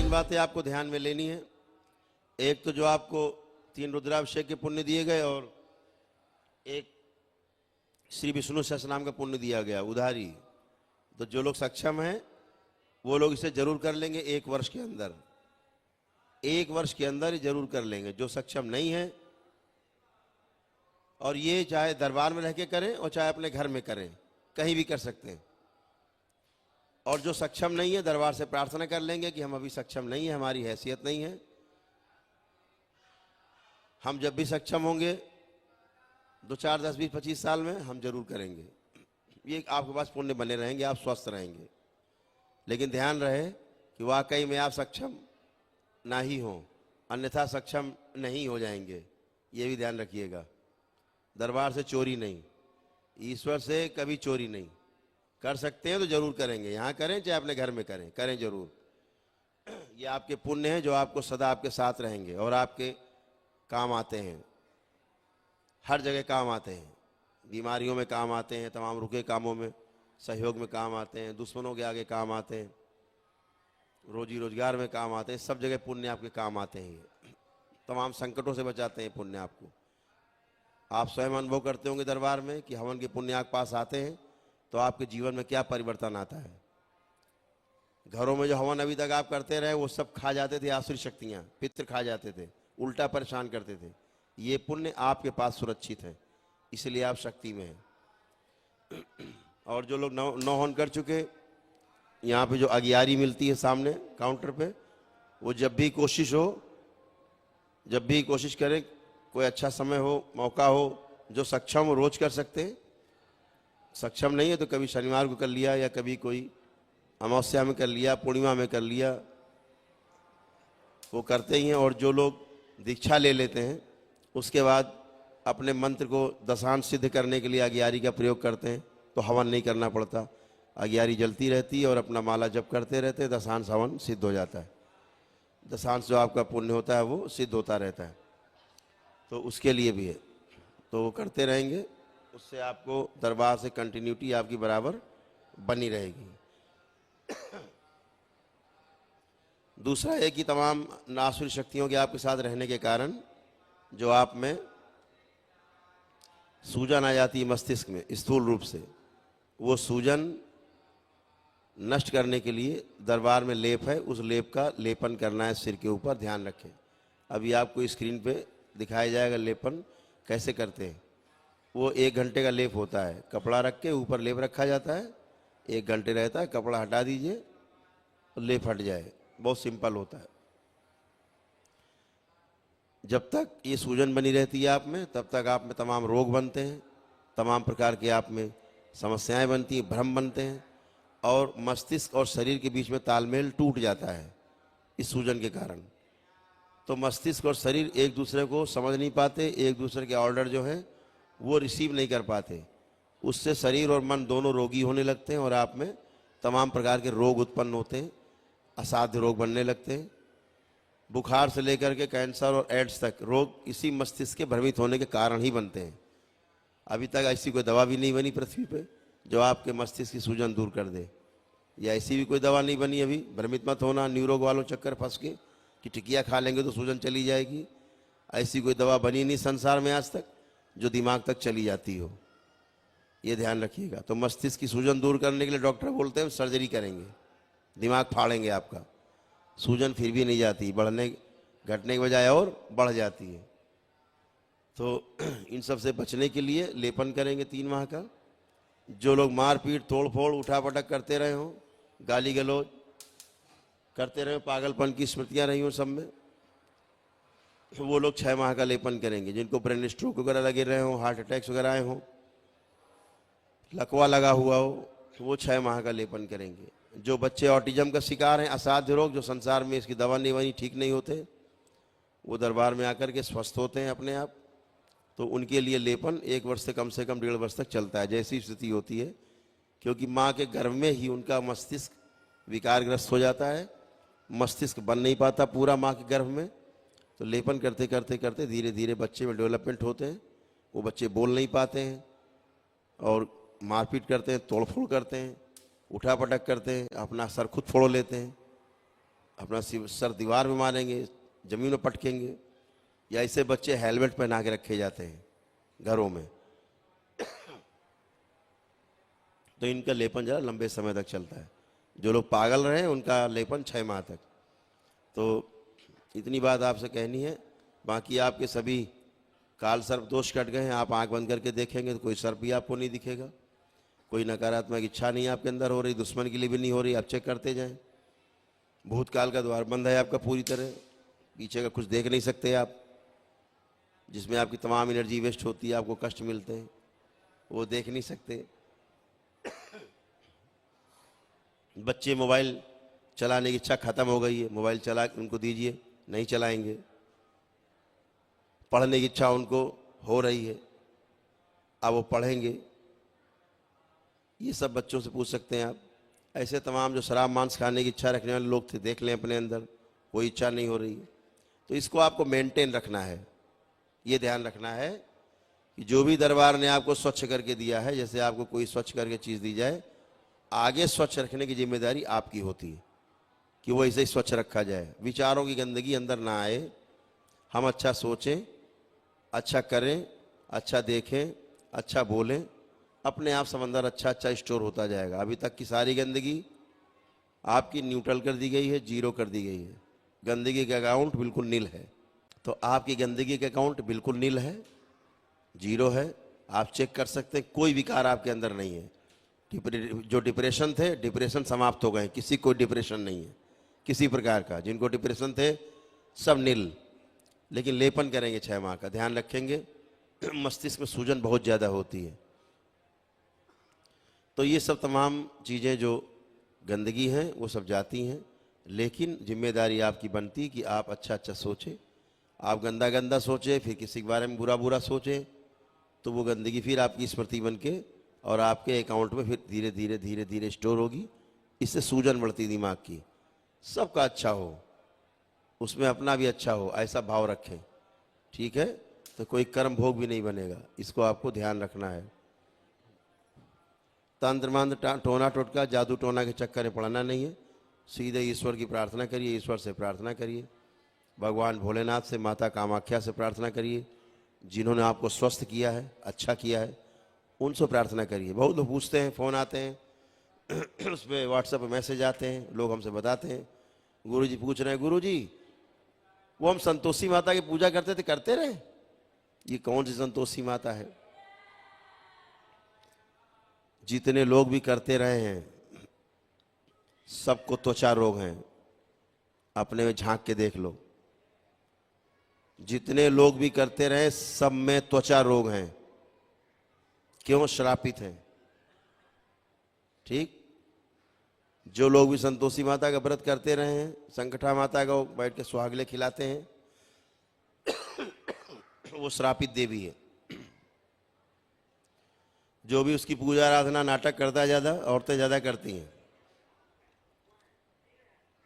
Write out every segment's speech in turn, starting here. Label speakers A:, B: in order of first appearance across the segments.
A: तीन बातें आपको ध्यान में लेनी है। एक तो जो आपको 3 रुद्राभिषेक के पुण्य दिए गए और एक श्री विष्णु सहस्रनाम का पुण्य दिया गया उधारी। तो जो लोग सक्षम हैं वो लोग इसे जरूर कर लेंगे 1 वर्ष के अंदर। 1 वर्ष के अंदर ही जरूर कर लेंगे। जो सक्षम नहीं है, और ये चाहे दरबार में रह के करें और चाहे अपने घर में करें, कहीं भी कर सकते हैं। और जो सक्षम नहीं है, दरबार से प्रार्थना कर लेंगे कि हम अभी सक्षम नहीं है, हमारी हैसियत नहीं है, हम जब भी सक्षम होंगे 2, 4, 10, 20, 25 साल में हम जरूर करेंगे। ये आपके पास पुण्य बने रहेंगे, आप स्वस्थ रहेंगे। लेकिन ध्यान रहे कि वाकई में आप सक्षम ना ही हो, अन्यथा सक्षम नहीं हो जाएंगे। ये भी ध्यान रखिएगा। दरबार से चोरी नहीं, ईश्वर से कभी चोरी नहीं। कर सकते हैं तो जरूर करेंगे, यहाँ करें चाहे अपने घर में करें, करें जरूर। ये आपके पुण्य हैं जो आपको सदा आपके साथ रहेंगे और आपके काम आते हैं। हर जगह काम आते हैं, बीमारियों में काम आते हैं, तमाम रुके कामों में सहयोग में काम आते हैं, दुश्मनों के आगे काम आते हैं, रोजी रोजगार में काम आते हैं। सब जगह पुण्य आपके काम आते हैं। तमाम संकटों से बचाते हैं पुण्य आपको। आप स्वयं अनुभव करते होंगे दरबार में कि हवन के पुण्य आपके पास आते हैं तो आपके जीवन में क्या परिवर्तन आता है। घरों में जो हवन अभी तक आप करते रहे वो सब खा जाते थे आसुरी शक्तियाँ, पितृ खा जाते थे, उल्टा परेशान करते थे। ये पुण्य आपके पास सुरक्षित है, इसलिए आप शक्ति में हैं। और जो लोग नौ हवन कर चुके, यहाँ पे जो अगियारी मिलती है सामने काउंटर पे, वो जब भी कोशिश करें, कोई अच्छा समय हो, मौका हो, जो सक्षम हो रोज कर सकते हैं। सक्षम नहीं है तो कभी शनिवार को कर लिया, या कभी कोई अमावस्या में कर लिया, पूर्णिमा में कर लिया, वो करते ही हैं। और जो लोग दीक्षा ले लेते हैं उसके बाद अपने मंत्र को दशांश सिद्ध करने के लिए अगियारी का प्रयोग करते हैं तो हवन नहीं करना पड़ता। अगियारी जलती रहती है और अपना माला जप करते रहते हैं, दशांश हवन सिद्ध हो जाता है। दशांश जो आपका पुण्य होता है वो सिद्ध होता रहता है। तो उसके लिए भी है, तो वो करते रहेंगे, उससे आपको दरबार से कंटिन्यूटी आपकी बराबर बनी रहेगी। दूसरा है कि तमाम नासुरी शक्तियों के आपके साथ रहने के कारण जो आप में सूजन आ जाती है मस्तिष्क में स्थूल रूप से, वो सूजन नष्ट करने के लिए दरबार में लेप है, उस लेप का लेपन करना है सिर के ऊपर। ध्यान रखें, अभी आपको स्क्रीन पे दिखाया जाएगा लेपन कैसे करते हैं। वो 1 घंटे का लेप होता है, कपड़ा रख के ऊपर लेप रखा जाता है, 1 घंटे रहता है, कपड़ा हटा दीजिए तो लेप हट जाए। बहुत सिंपल होता है। जब तक ये सूजन बनी रहती है आप में, तब तक आप में तमाम रोग बनते हैं, तमाम प्रकार के आप में समस्याएं बनती हैं, भ्रम बनते हैं, और मस्तिष्क और शरीर के बीच में तालमेल टूट जाता है इस सूजन के कारण। तो मस्तिष्क और शरीर एक दूसरे को समझ नहीं पाते, एक दूसरे के ऑर्डर जो हैं वो रिसीव नहीं कर पाते। उससे शरीर और मन दोनों रोगी होने लगते हैं और आप में तमाम प्रकार के रोग उत्पन्न होते हैं, असाध्य रोग बनने लगते हैं। बुखार से लेकर के कैंसर और एड्स तक रोग इसी मस्तिष्क के भ्रमित होने के कारण ही बनते हैं। अभी तक ऐसी कोई दवा भी नहीं बनी पृथ्वी पे जो आपके मस्तिष्क की सूजन दूर कर दे, या ऐसी भी कोई दवा नहीं बनी अभी। भ्रमित मत होना न्यूरोग वालों चक्कर फंस के कि टिकिया खा लेंगे तो सूजन चली जाएगी। ऐसी कोई दवा बनी नहीं संसार में आज तक जो दिमाग तक चली जाती हो, ये ध्यान रखिएगा। तो मस्तिष्क की सूजन दूर करने के लिए डॉक्टर बोलते हैं सर्जरी करेंगे, दिमाग फाड़ेंगे आपका। सूजन फिर भी नहीं जाती, घटने के बजाय और बढ़ जाती है। तो इन सब से बचने के लिए लेपन करेंगे 3 माह का। जो लोग मारपीट, तोड़फोड़, उठापटक करते रहे हों, गाली गलौज करते रहे, पागलपन की स्मृतियाँ रही हों सब में, वो लोग 6 माह का लेपन करेंगे। जिनको ब्रेन स्ट्रोक वगैरह लगे रहे हों, हार्ट अटैक्स वगैरह आए हों, लकवा लगा हुआ हो, तो वो 6 माह का लेपन करेंगे। जो बच्चे ऑटिज्म का शिकार हैं, असाध्य रोग, जो संसार में इसकी दवा नहीं बनी, ठीक नहीं होते, वो दरबार में आकर के स्वस्थ होते हैं अपने आप। तो उनके लिए लेपन 1 वर्ष से कम 1.5 वर्ष तक चलता है, जैसी स्थिति होती है। क्योंकि माँ के गर्भ में ही उनका मस्तिष्क विकारग्रस्त हो जाता है, मस्तिष्क बन नहीं पाता पूरा माँ के गर्भ में। तो लेपन करते करते करते धीरे धीरे बच्चे में डेवलपमेंट होते हैं। वो बच्चे बोल नहीं पाते हैं और मारपीट करते हैं, तोड़फोड़ करते हैं, उठापटक करते हैं, अपना सर खुद फोड़ लेते हैं। अपना सर दीवार में मारेंगे, जमीन में पटकेंगे, या ऐसे बच्चे हेलमेट पहना के रखे जाते हैं घरों में, तो इनका लेपन ज़रा लंबे समय तक चलता है। जो लोग पागल रहे उनका लेपन 6 माह तक। तो इतनी बात आपसे कहनी है। बाकी आपके सभी काल सर्प दोष कट गए हैं। आप आंख बंद करके देखेंगे तो कोई सर्प भी आपको नहीं दिखेगा, कोई नकारात्मक इच्छा नहीं आपके अंदर हो रही, दुश्मन के लिए भी नहीं हो रही। आप चेक करते जाएं। भूतकाल का द्वार बंद है आपका पूरी तरह, पीछे का कुछ देख नहीं सकते आप, जिसमें आपकी तमाम एनर्जी वेस्ट होती है, आपको कष्ट मिलते हैं, वो देख नहीं सकते। बच्चे मोबाइल चलाने की इच्छा खत्म हो गई है, मोबाइल चला उनको दीजिए, नहीं चलाएंगे। पढ़ने की इच्छा उनको हो रही है, अब वो पढ़ेंगे। ये सब बच्चों से पूछ सकते हैं आप। ऐसे तमाम जो शराब मांस खाने की इच्छा रखने वाले लोग थे, देख लें अपने अंदर कोई इच्छा नहीं हो रही है। तो इसको आपको मेंटेन रखना है। ये ध्यान रखना है कि जो भी दरबार ने आपको स्वच्छ करके दिया है, जैसे आपको कोई स्वच्छ करके चीज़ दी जाए, आगे स्वच्छ रखने की जिम्मेदारी आपकी होती है कि वो ऐसे ही स्वच्छ रखा जाए, विचारों की गंदगी अंदर ना आए। हम अच्छा सोचें, अच्छा करें, अच्छा देखें, अच्छा बोलें, अपने आप समंदर अच्छा अच्छा स्टोर होता जाएगा। अभी तक की सारी गंदगी आपकी न्यूट्रल कर दी गई है, जीरो कर दी गई है। गंदगी का अकाउंट बिल्कुल नील है। तो आपकी गंदगी का अकाउंट बिल्कुल नील है, जीरो है। आप चेक कर सकते हैं, कोई विकार आपके अंदर नहीं है। जो डिप्रेशन थे, डिप्रेशन समाप्त हो गए, किसी को डिप्रेशन नहीं है किसी प्रकार का। जिनको डिप्रेशन थे सब नील। लेकिन लेपन करेंगे 6 माह का, ध्यान रखेंगे। मस्तिष्क में सूजन बहुत ज़्यादा होती है। तो ये सब तमाम चीज़ें जो गंदगी हैं वो सब जाती हैं। लेकिन जिम्मेदारी आपकी बनती कि आप अच्छा अच्छा सोचें। आप गंदा गंदा सोचें, फिर किसी के बारे में बुरा बुरा सोचें, तो वो गंदगी फिर आपकी स्मृति बन के और आपके अकाउंट में फिर धीरे धीरे धीरे धीरे स्टोर होगी। इससे सूजन बढ़ती दिमाग की। सबका अच्छा हो, उसमें अपना भी अच्छा हो, ऐसा भाव रखें, ठीक है? तो कोई कर्म भोग भी नहीं बनेगा। इसको आपको ध्यान रखना है। तंत्र मंत्र टोना टोटका जादू टोना के चक्कर में पड़ना नहीं है। सीधे ईश्वर की प्रार्थना करिए, ईश्वर से प्रार्थना करिए, भगवान भोलेनाथ से, माता कामाख्या से प्रार्थना करिए, जिन्होंने आपको स्वस्थ किया है, अच्छा किया है, उनसे प्रार्थना करिए। बहुत लोग पूछते हैं, फ़ोन आते हैं उस पर व्हाट्सएप पर मैसेज आते हैं, लोग हमसे बताते हैं, गुरुजी पूछ रहे हैं, गुरुजी वो हम संतोषी माता की पूजा करते थे, करते रहे? ये कौन सी संतोषी माता है? जितने लोग भी करते रहे हैं सबको त्वचा रोग हैं। अपने में झांक के देख लो। जितने लोग भी करते रहे सब में त्वचा रोग हैं। क्यों? श्रापित हैं। ठीक? जो लोग भी संतोषी माता का व्रत करते रहे हैं, संकटा माता का बैठ के सुहागले खिलाते हैं, वो श्रापित देवी है। जो भी उसकी पूजा आराधना नाटक करता है, ज्यादा औरतें ज्यादा करती हैं,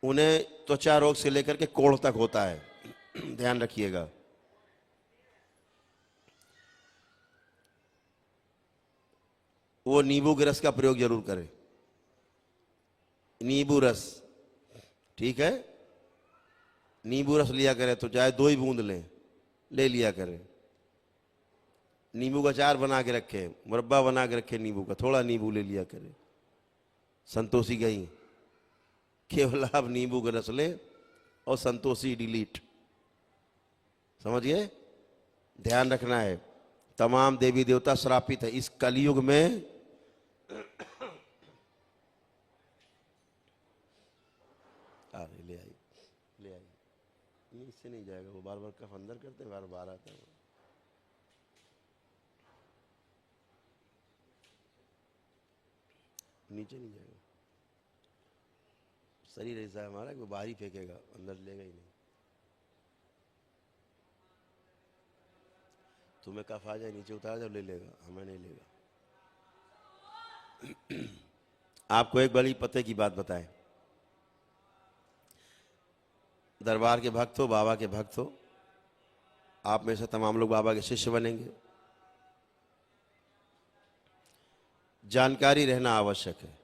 A: उन्हें त्वचा रोग से लेकर के कोढ़ तक होता है। ध्यान रखिएगा। वो नींबू के रस का प्रयोग जरूर करें। नींबू रस, ठीक है? नींबू रस लिया करें तो चाहे 2 ही बूंद लें, ले लिया करें। नींबू का अचार बना के रखें, मुरब्बा बना के रखें नींबू का, थोड़ा नींबू ले लिया करें। संतोषी गई, केवल आप नींबू का रस लें और संतोषी डिलीट। समझ गए? ध्यान रखना है। तमाम देवी देवता श्रापित है इस कलयुग में। अरे ले आई, ले आई। नहीं, इससे नहीं जाएगा, वो बार बार कफ अंदर करते हैं, बार बार आता है। नीचे नहीं जाएगा। शरीर ऐसा है हमारा कि वो बाहर ही फेंकेगा, अंदर लेगा ही नहीं। तुम्हें कफ आ जाए, नीचे उतार जाओ, ले लेगा, हमें नहीं लेगा। आपको एक बड़ी पते की बात बताएं। दरबार के भक्त हो, बाबा के भक्त हो, आप में से तमाम लोग बाबा के शिष्य बनेंगे। जानकारी रहना आवश्यक है।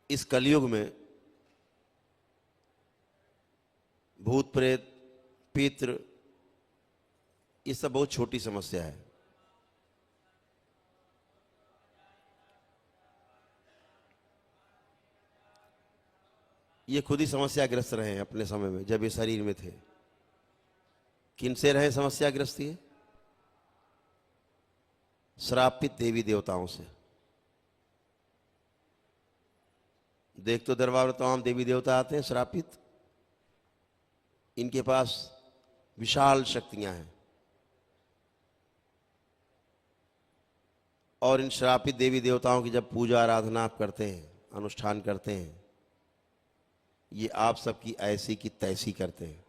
A: इस कलयुग में भूत प्रेत पितृ ये सब बहुत छोटी समस्या है। ये खुद ही समस्याग्रस्त रहे हैं अपने समय में जब ये शरीर में थे। किन से रहे समस्याग्रस्त ये? श्रापित देवी देवताओं से। देख तो दरबार में तमाम देवी देवता आते हैं श्रापित। इनके पास विशाल शक्तियां हैं और इन श्रापित देवी देवताओं की जब पूजा आराधना आप करते हैं, अनुष्ठान करते हैं, ये आप सबकी ऐसी की तैसी करते हैं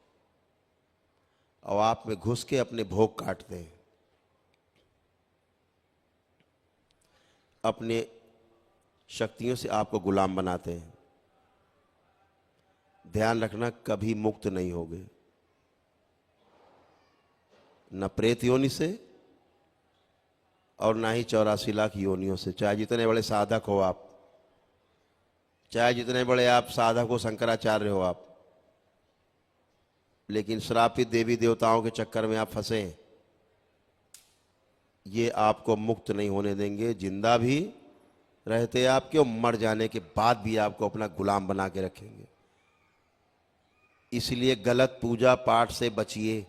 A: और आप में घुस के अपने भोग काटते हैं, अपने शक्तियों से आपको गुलाम बनाते हैं। ध्यान रखना, कभी मुक्त नहीं होगे, न प्रेत योनि से और ना ही 84 लाख योनियों से। चाहे जितने बड़े साधक हो आप, चाहे जितने बड़े आप साधक हो, शंकराचार्य हो आप, लेकिन श्रापित देवी देवताओं के चक्कर में आप फंसे, ये आपको मुक्त नहीं होने देंगे। जिंदा भी रहते आपके और मर जाने के बाद भी आपको अपना गुलाम बना के रखेंगे। इसलिए गलत पूजा पाठ से बचिए।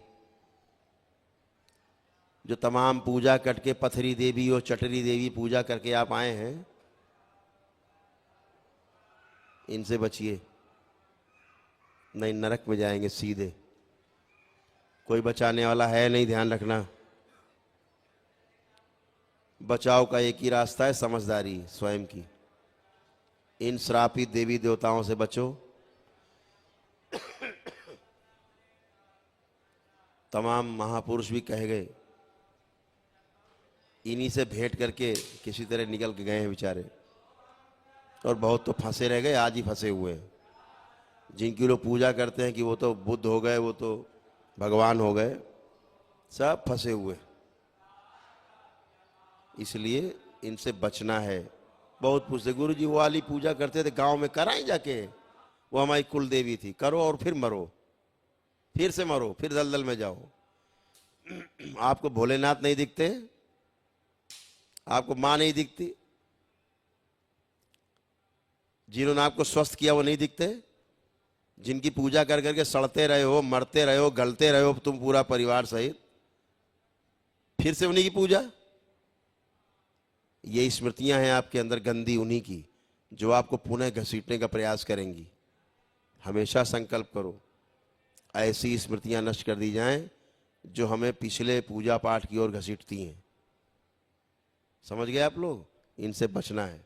A: जो तमाम पूजा करके पथरी देवी और चटरी देवी पूजा करके आप आए हैं, इनसे बचिए, नहीं नरक में जाएंगे सीधे। कोई बचाने वाला है नहीं, ध्यान रखना। बचाव का एक ही रास्ता है, समझदारी स्वयं की। इन श्रापित देवी देवताओं से बचो। तमाम महापुरुष भी कह गए, इन्हीं से भेंट करके किसी तरह निकल के गए हैं बेचारे, और बहुत तो फंसे रह गए, आज ही फंसे हुए हैं। जिनकी लोग पूजा करते हैं कि वो तो बुद्ध हो गए, वो तो भगवान हो गए, सब फंसे हुए। इसलिए इनसे बचना है। बहुत पूछते, गुरु जी वो वाली पूजा करते थे गांव में, कराएं जाके, वो हमारी कुल देवी थी, करो और फिर मरो, फिर से मरो, फिर दलदल में जाओ। आपको भोलेनाथ नहीं दिखते? आपको मां नहीं दिखती? जिन्होंने आपको स्वस्थ किया वो नहीं दिखते? जिनकी पूजा कर करके सड़ते रहे हो, मरते रहे हो, गलते रहे हो तुम पूरा परिवार सहित, फिर से उन्हीं की पूजा? ये स्मृतियां हैं आपके अंदर गंदी, उन्हीं की, जो आपको पुनः घसीटने का प्रयास करेंगी। हमेशा संकल्प करो ऐसी स्मृतियां नष्ट कर दी जाएं जो हमें पिछले पूजा पाठ की ओर घसीटती हैं। समझ गए आप लोग? इनसे बचना है।